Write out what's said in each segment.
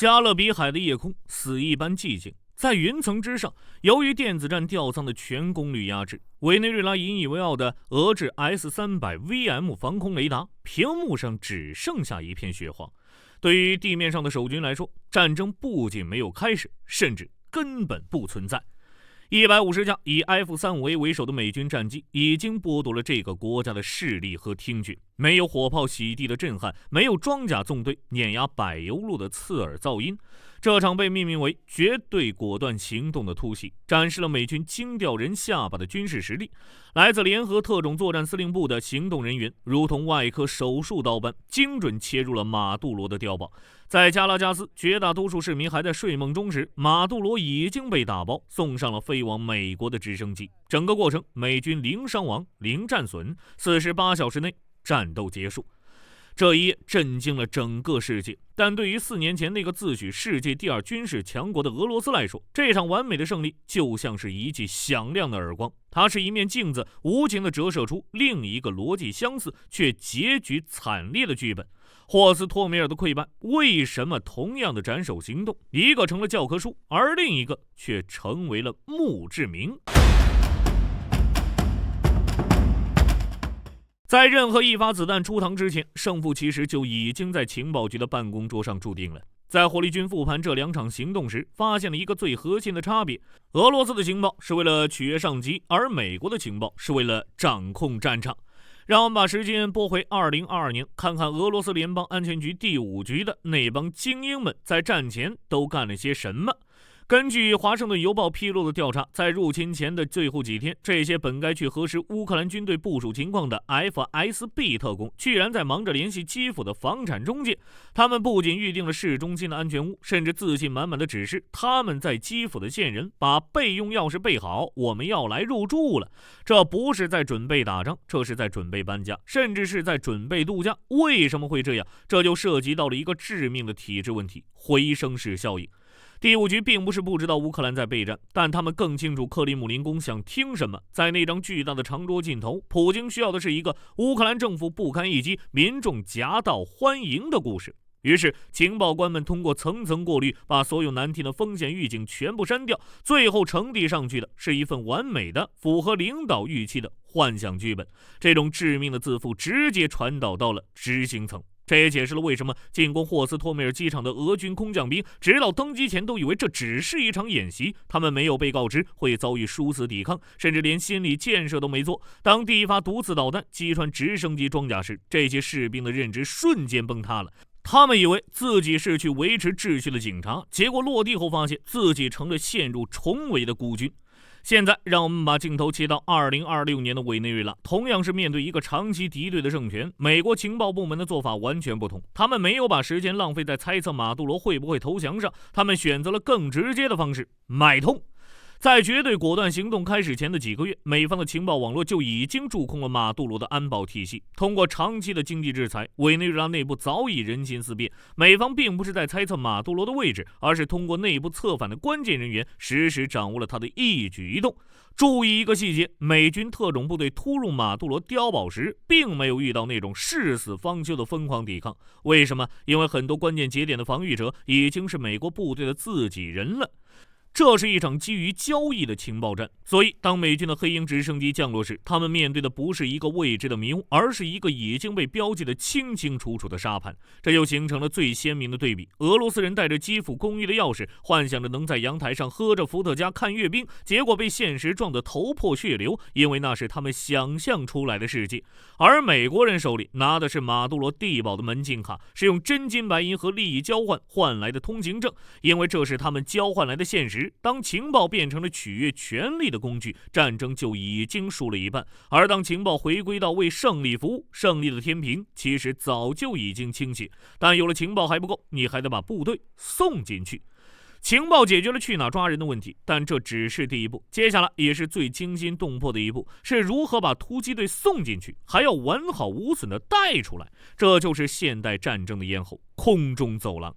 加勒比海的夜空死一般寂靜，在云层之上，由于電子戰吊艙的全功率壓制，委內瑞拉引以為傲的俄製 S-300VM 防空雷達，屏幕上只剩下一片血黃。對於地面上的守軍來說，戰爭不僅沒有開始，甚至根本不存在。150架以 F-35A 為首的美軍戰機已經剝奪了這個國家的視力和聽覺，沒有火炮洗地的震撼，沒有裝甲縱隊碾壓柏油路的刺耳噪音。這場被命名為絕對果斷行動的突襲，展示了美軍驚掉人下巴的軍事實力。來自聯合特種作戰司令部的行動人員如同外科手術刀般精準切入了馬杜羅的碉堡。在加拉加斯，絕大多數市民還在睡夢中時，馬杜羅已經被打包送上了飛往美國的直升機。整個過程，美軍0傷亡、0戰損，48小時內戰鬥結束。這一夜震驚了整個世界，但對於4年前那個自詡世界第2軍事強國的俄羅斯來說，這場完美的勝利就像是一記響亮的耳光。它是一面鏡子，無情地折射出另一個邏輯相似卻結局慘烈的劇本。霍斯托梅爾的潰敗，為什麼同樣的斬首行動，一個成了教科書，而另一個卻成為了墓誌銘？在任何一發子彈出膛之前，勝負其實就已經在情報局的辦公桌上注定了。在火力軍復盤這2場行動時，發現了一個最核心的差別：俄羅斯的情報是為了取悅上級，而美國的情報是為了掌控戰場。讓我們把時間撥回2022年，看看俄羅斯聯邦安全局第5局的那幫精英們在戰前都幹了些什麼。根據華盛頓郵報披露的調查，在入侵前的最後幾天，這些本該去核實烏克蘭軍隊部署情況的 FSB 特工，居然在忙着聯繫基輔的房產中介。他們不僅預定了市中心的安全屋，甚至自信滿滿的指示他們在基輔的線人把備用鑰匙備好，我們要來入住了。這不是在準備打仗，這是在準備搬家，甚至是在準備度假。為什麼會這樣？這就涉及到了一個致命的體制問題——回聲式效應。第5局並不是不知道烏克蘭在備戰，但他們更清楚克里姆林宮想聽什麼。在那張巨大的長桌盡頭，普京需要的是一個烏克蘭政府不堪一擊，民眾夾道歡迎的故事。於是情報官們通過層層過濾，把所有難聽的風險預警全部刪掉，最後呈遞上去的是一份完美的、符合領導預期的幻想劇本。這種致命的自負直接傳導到了執行層。這也解釋了為什麼進攻霍斯托梅爾機場的俄軍空降兵直到登機前都以為這只是一場演習，他們沒有被告知會遭遇殊死抵抗，甚至連心理建設都沒做。當第一發毒刺導彈擊穿直升機裝甲時，這些士兵的認知瞬間崩塌了。他們以為自己是去維持秩序的警察，結果落地後發現自己成了陷入重圍的孤軍。現在讓我們把鏡頭切到2026年的委內瑞拉，同樣是面對一個長期敵對的政權，美國情報部門的做法完全不同。他們沒有把時間浪費在猜測馬杜羅會不會投降上，他們選擇了更直接的方式——買通。在絕對果斷行動開始前的幾個月，美方的情報網絡就已經駐控了馬杜羅的安保體系。通過長期的經濟制裁，委內瑞拉內部早已人心思变。美方並不是在猜測馬杜羅的位置，而是通過內部策反的關鍵人員，實時掌握了他的一舉一動。注意一個細節，美軍特種部隊突入馬杜羅碉堡時，並沒有遇到那種誓死方休的瘋狂抵抗。為什麼？因為很多關鍵節點的防禦者已經是美國部隊的自己人了。這是一場基於交易的情報戰，所以當美軍的黑鷹直升機降落時，他們面對的不是一個未知的迷霧，而是一個已經被標記的清清楚楚的沙盤。這就形成了最鮮明的對比：俄羅斯人帶着基輔公寓的鑰匙，幻想着能在陽台上喝着伏特加看閱兵，結果被現實撞得頭破血流，因為那是他們想象出來的世界。而美國人手裡拿的是馬杜羅地堡的門禁卡，是用真金白銀和利益交換來的通行證，因為這是他們交換來的现實。當情報變成了取悅權力的工具，戰爭就已經輸了一半。而當情報回歸到為勝利服務，勝利的天平其實早就已經傾斜。但有了情報還不夠，你還得把部隊送進去。情報解決了去哪抓人的問題，但這只是第一步，接下来也是最驚心动魄的一步，是如何把突擊队送進去，還要完好無損地帶出來。這就是現代戰爭的咽喉——空中走廊。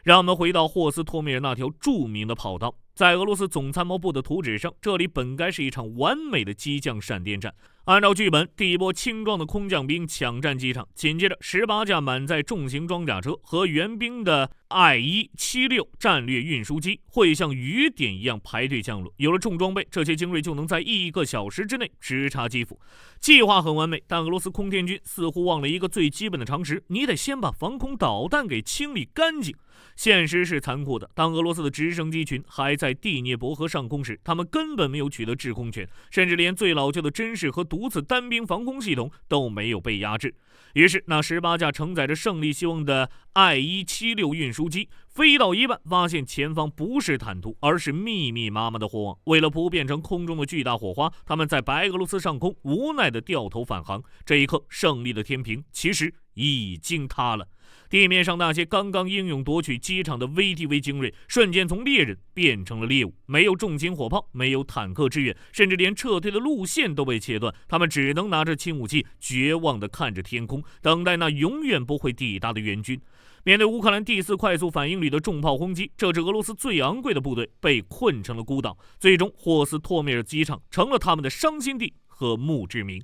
讓我們回到霍斯托梅爾那條著名的跑道，在俄羅斯總參謀部的圖紙上，這裡本該是一場完美的機降閃電戰。按照劇本，第一波輕裝的空降兵搶占機場，緊接着18架滿載重型裝甲車和援兵的 I-176 戰略運輸機會像雨點一樣排隊降落。有了重裝備，這些精銳就能在1個小時之內直插基輔。計劃很完美，但俄羅斯空天軍似乎忘了一個最基本的常識：你得先把防空导彈給清理乾淨。現實是殘酷的，當俄羅斯的直升机群還在第聂伯河上空時，他們根本沒有取得制空權，甚至連最老舊的针式和毒刺单兵防空系統都沒有被压制。於是那18架承載着勝利希望的 I-176 運輸機飛到一半，發現前方不是坦途，而是密密麻麻的火網。為了不變成空中的巨大火花，他们在白俄羅斯上空無奈的掉頭返航。這一刻，勝利的天平其實已經塌了。地面上那些剛剛英勇奪取機場的 VTV 精銳，瞬間從獵人變成了獵物。沒有重型火炮，沒有坦克支援，甚至連撤退的路線都被切斷。他們只能拿着輕武器，絕望地看着天空，等待那永遠不會抵達的援軍。面對烏克蘭第4快速反應旅的重炮轟擊，這支俄羅斯最昂貴的部隊被困成了孤島。最終，霍斯托米爾機場成了他們的傷心地和墓誌銘。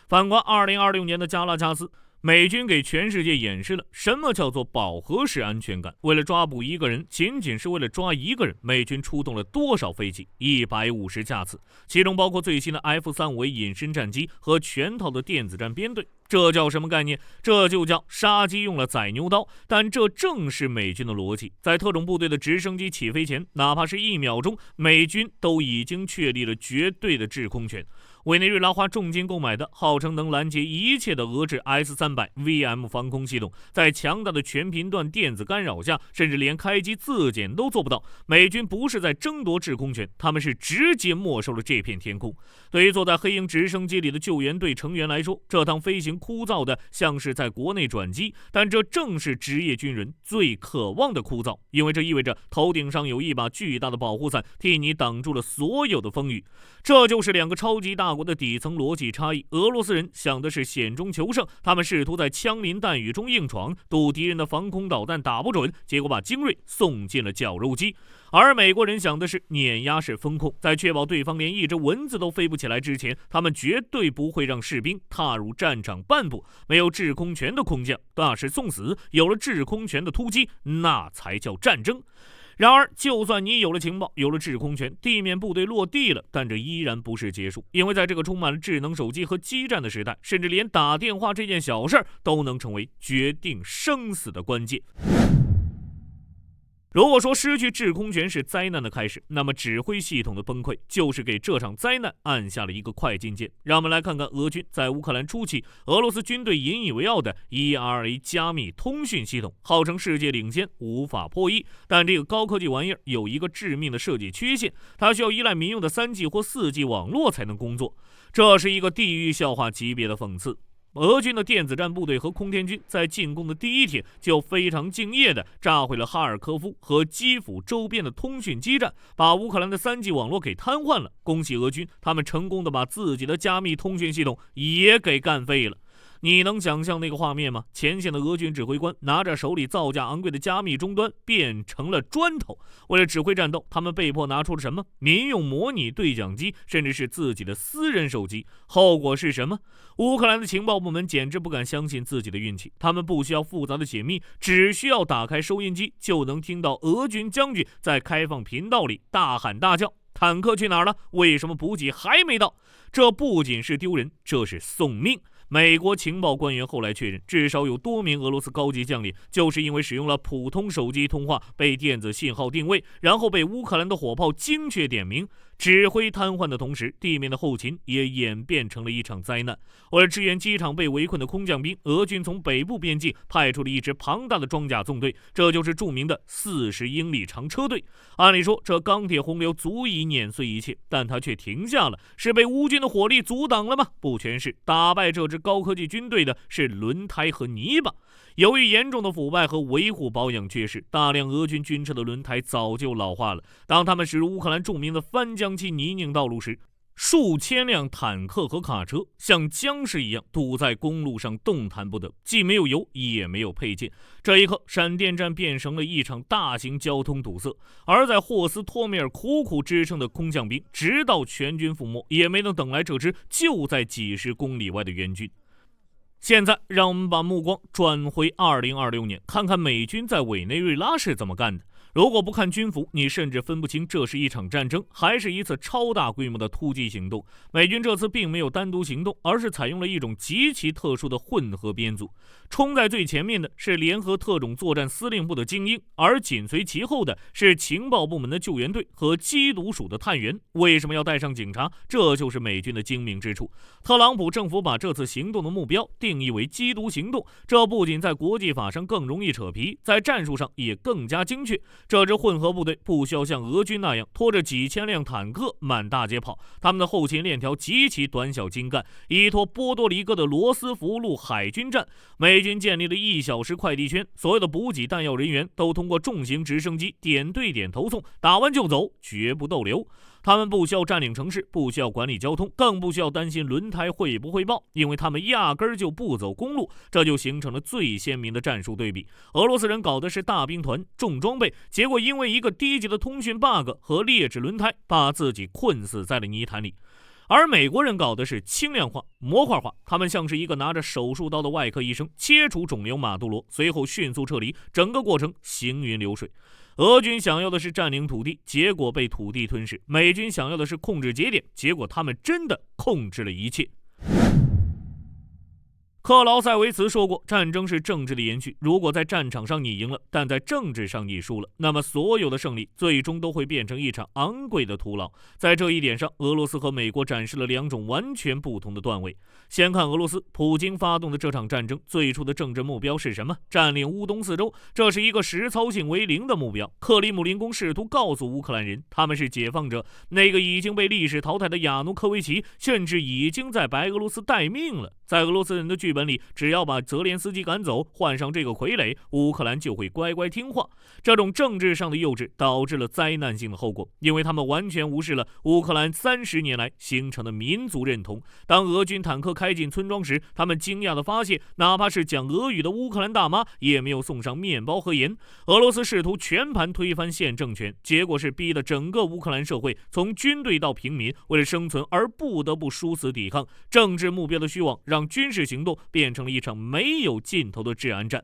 反觀2026年的加拉加斯，美軍給全世界演示了什麼叫做飽和式安全感。為了抓捕一個人，僅僅是為了抓一個人，美軍出動了多少飛機？150架次，其中包括最新的 F-35A 隱身戰機和全套的電子戰編隊。這叫什麼概念？這就叫殺雞用了宰牛刀。但這正是美軍的邏輯。在特種部隊的直升機起飛前，哪怕是1秒鐘，美軍都已經確立了絕對的制空權。委內瑞拉花重金購買的號稱能攔截一切的俄制 S-300 VM 防空系統，在強大的全頻段電子干擾下，甚至連開機自檢都做不到。美軍不是在爭奪制空權，他們是直接沒收了這片天空。對於坐在黑鷹直升機裡的救援隊成員來說，這趟飛行枯燥的像是在國內轉機，但這正是職業軍人最渴望的枯燥，因為這意味着頭頂上有一把巨大的保護傘，替你擋住了所有的風雨。這就是兩個超級大國的底層邏輯差異。俄羅斯人想的是險中求勝，他們試圖在槍林彈雨中硬闖，賭敵人的防空導彈打不準，結果把精銳送進了绞肉機。而美國人想的是碾壓式風控，在確保對方連一隻蚊子都飛不起來之前，他們絕對不會讓士兵踏入戰場半步。沒有制空權的空降，那是送死；有了制空權的突擊，那才叫戰爭。然而，就算你有了情報，有了制空權，地面部隊落地了，但這依然不是結束。因為在這個充滿了智能手機和基站的時代，甚至連打電話這件小事都能成為決定生死的關鍵。如果說失去制空權是災難的開始，那麼指揮系統的崩潰就是給這場災難按下了一個快進鍵。讓我們來看看俄軍在烏克蘭初期，俄羅斯軍隊引以為傲的 ERA 加密通訊系統，號稱世界領先，無法破譯。但這個高科技玩意兒有一個致命的設計缺陷，它需要依賴民用的3G 或4G 網絡才能工作。這是一個地獄笑話級別的諷刺。俄軍的電子戰部隊和空天軍在進攻的第一天就非常敬業地炸毀了哈爾科夫和基輔周邊的通訊基站，把烏克蘭的3G 網絡給癱瘓了。恭喜俄軍，他們成功地把自己的加密通訊系統也給幹廢了。你能想象那個畫面嗎？前線的俄軍指揮官拿着手裡造價昂貴的加密終端變成了磚頭。為了指揮戰鬥，他們被迫拿出了什麼？民用模擬對講機，甚至是自己的私人手機。後果是什麼？烏克蘭的情報部門簡直不敢相信自己的運氣。他們不需要複雜的解密，只需要打開收音機，就能聽到俄軍將軍在開放頻道裡大喊大叫：坦克去哪兒了？為什麼補給還沒到？這不僅是丟人，這是送命。美國情報官員後來確認，至少有多名俄羅斯高級將領就是因為使用了普通手機通話被電子信號定位，然後被烏克蘭的火炮精確點名。指揮癱瘓的同時，地面的後勤也演變成了一場災難。為了支援機場被圍困的空降兵，俄軍從北部邊境派出了一支龐大的裝甲縱隊，這就是著名的40英里長車隊。按理說，這鋼鐵洪流足以碾碎一切，但它卻停下了。是被烏軍的火力阻擋了嗎？不全是，打敗這支高科技軍隊的是輪胎和泥巴。由於嚴重的腐敗和維護保養缺失，大量俄軍軍車的輪胎早就老化了。當他們駛入烏克蘭著名的翻江期泥濘道路時，數千輛坦克和卡車像僵尸一樣堵在公路上动彈不得，既没有油也没有配件。這一刻，閃電戰變成了一场大型交通堵塞。而在霍斯托米尔苦苦支撐的空降兵，直到全军覆没，也没能等来這支就在幾十公里外的援軍。現在，讓我們把目光轉回2026年，看看美軍在委內瑞拉是怎麼幹的。如果不看軍服，你甚至分不清這是一場戰爭，還是一次超大規模的突擊行動。美軍這次並沒有單獨行動，而是採用了一種極其特殊的混合編組。衝在最前面的是聯合特種作戰司令部的精英，而緊隨其後的是情報部門的救援隊和缉毒署的探員。為什麼要帶上警察？這就是美軍的精明之處。特朗普政府把這次行動的目標定義為缉毒行動，這不僅在國際法上更容易扯皮，在戰術上也更加精確。這支混合部隊不需要像俄軍那樣拖着幾千輛坦克滿大街跑，他們的後勤鏈條極其短小精幹，依托波多黎各的羅斯福路海軍站，美軍建立了1小時快遞圈，所有的補給彈藥人員都通過重型直升機點对點投送，打完就走，絕不逗留。他們不需要占領城市，不需要管理交通，更不需要擔心輪胎會不會爆，因為他們壓根兒就不走公路，這就形成了最鮮明的戰術对比。俄羅斯人搞的是大兵團、重裝備，結果因為一個低級的通訊 bug 和劣質輪胎，把自己困死在了泥潭裡。而美國人搞的是轻量化、模塊化，他們像是一個拿着手術刀的外科医生，切除肿瘤马杜羅，隨後迅速撤離，整個過程行雲流水。俄軍想要的是占領土地，結果被土地吞噬；美軍想要的是控制節點，結果他們真的控制了一切。克劳塞维茨說過，戰爭是政治的延續，如果在戰場上你贏了，但在政治上你輸了，那麼所有的勝利最終都會變成一場昂貴的徒勞。在這一點上，俄羅斯和美國展示了兩種完全不同的段位。先看俄羅斯，普京發動的這場戰爭最初的政治目標是什麼？占領烏東四州，這是一個實操性為零的目標。克里姆林宮試圖告訴烏克蘭人，他們是解放者，那個已經被歷史淘汰的亞努科維奇甚至已經在白俄羅斯待命了。在俄羅斯人的劇本裡，只要把泽连斯基趕走，換上這個傀儡，烏克蘭就會乖乖聽話。這種政治上的幼稚導致了災難性的後果，因為他們完全無視了烏克蘭30年來形成的民族認同。當俄軍坦克開進村莊時，他們驚訝地發現，哪怕是講俄語的烏克蘭大媽也沒有送上面包和鹽。俄羅斯試圖全盤推翻現政權，結果是逼得整個烏克蘭社會從軍隊到平民為了生存而不得不殊死抵抗。政治目標的虛妄讓軍事行動變成了一場沒有盡頭的治安戰。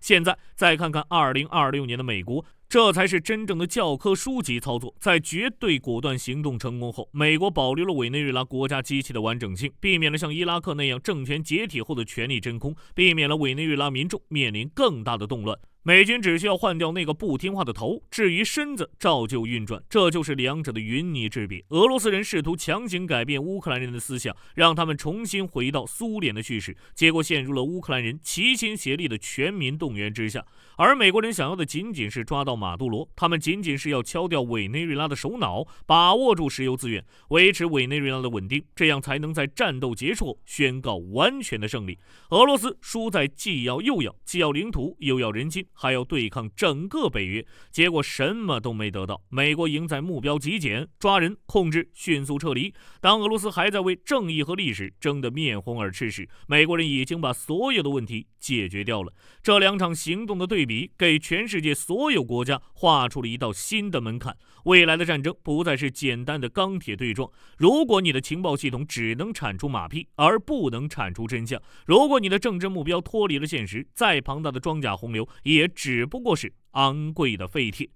現在再看看2026年的美國，這才是真正的教科書級操作。在絕對果斷行動成功後，美國保留了委內瑞拉國家機器的完整性，避免了像伊拉克那樣政权解體後的权力真空，避免了委內瑞拉民众面臨更大的動亂。美軍只需要換掉那個不聽話的頭，至於身子照舊運轉，這就是兩者的雲泥之別。俄羅斯人試圖強行改變烏克蘭人的思想，讓他們重新回到蘇聯的敘事，結果陷入了烏克蘭人齊心協力的全民動員之下。而美國人想要的僅僅是抓到馬杜羅，他們僅僅是要敲掉委內瑞拉的首腦，把握住石油資源，維持委內瑞拉的穩定，這樣才能在戰鬥結束後宣告完全的勝利。俄羅斯輸在既要又要，既要領土又要人心，還要對抗整個北約，結果什麼都沒得到。美國贏在目標極簡，抓人、控制、迅速撤離。當俄羅斯還在為正義和歷史爭得面紅耳赤時，美國人已經把所有的問題解決掉了。這兩場行動的對比，給全世界所有國家畫出了一道新的門檻。未來的戰爭不再是簡單的鋼鐵對撞。如果你的情報系統只能產出馬屁，而不能產出真相；如果你的政治目標脫離了現實，再龐大的裝甲洪流也只不過是昂貴的廢鐵。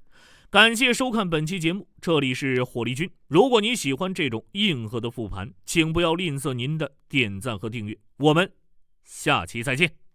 感謝收看本期節目，這裡是火力軍。如果你喜歡這種硬核的復盤，請不要吝嗇您的點讚和訂閱。我們下期再見。